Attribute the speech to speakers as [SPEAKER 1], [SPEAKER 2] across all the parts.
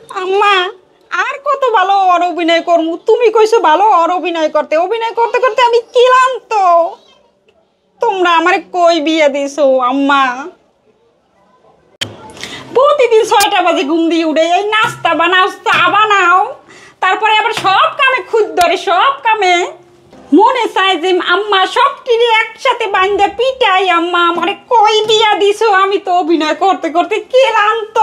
[SPEAKER 1] আম্মা আর কত ভালো আর অভিনয় করমু, তুমি কইছো ভালো আর অভিনয় করতে করতে আমি ক্লান্ত। তোমরা আমারে কই বিয়ে দিছো আম্মা? প্রতিদিন 6টা বাজে ঘুম দিয়ে উঠে এই নাস্তা বানাও, চা বানাও, তারপরে আবার সব কামে খুদ ধরে, সব কামে মনে চায় যে আম্মা সবটিরে একসাথে বান্ধা পিটাই। আম্মা আমারে কই বিয়া দিছো? আমি তো অভিনয় করতে করতে ক্লান্ত।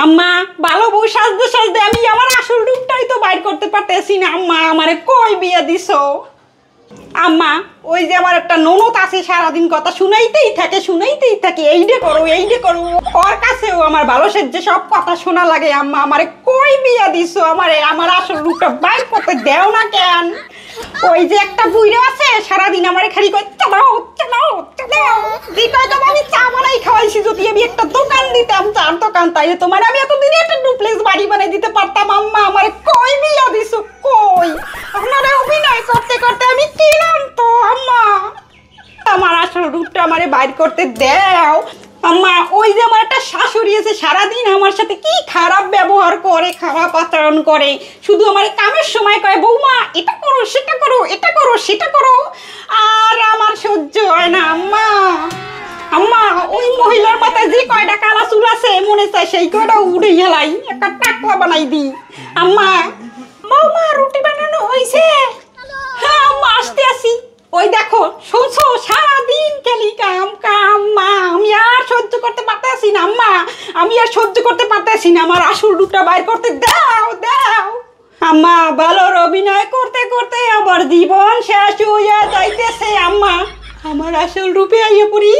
[SPEAKER 1] আম্মা ভালো বউ সাজতে সাজতে আমি আমার আসল রূপটাই তো বাইর করতে পারতেছি না। আম্মা আমারে কই বিয়া দিছো? আম্মা ওই যে আমার একটা ননদ আছে, সারাদিন কথা শুনাইতেই থাকে, এইডে করো ওর কাছেও আমার ভালো সেজে সব কথা শোনা লাগে। আম্মা আমারে কই বিয়া দিছো? আমারে আমার আসল রূপটা বাইর করতে দেও না কেন? ওই যে একটা বুইড়া আছে সারাদিন আমারে খালি কই চালাও আমি চা বানাই খাওয়াইছি। যদি আমি একটা দোকান দিতাম, চার দোকান, তাইলে তোমার আমি এতদিনে একটা ডুপ্লেক্স বাড়ি বানাই দিতে পারতাম। আম্মা আমারে কই বিয়া দিছো? কই? আপনারা অভিনয় করতে করতে আমি ক্লান্ত। আম্মা আমার আসল রূপটা আমারে বাইর করতে দেও। আম্মা ওই যে আমার একটা শাশুড়ি আছে, সারাদিন আমার সাথে কি খারাপ ব্যবহার করে, খারাপ আচরণ করে, শুধু আমার কামের সময় কয় বৌমা এটা করো সেটা করো, এটা করো সেটা করো, আর আমার সহ্য হয় না। আম্মা আম্মা ওই মহিলার মাথায় যে কয়টা কালা চুল আছে মনে চায় সেই কয়টা উড়ে গেলাই একটা টাকলা বানাই দি। আম্মা বৌমা রুটি বানানো হয়েছে? হ্যাঁ আম্মা আসতে আসি। ওই দেখো শুনছো সারাদিন খালি কাম কাম। মা আমি আর সহ্য করতে পারতেছি না। আম্মা আমি আর সহ্য করতে পারতেছি না, আমার আসল রূপটা বাইর করতে দাও। আম্মা ভালোর অভিনয় করতে করতে আমার জীবন শেষ হইয়া যাইতেছে। আম্মা আমার আসল রূপে আইয়া পড়ি।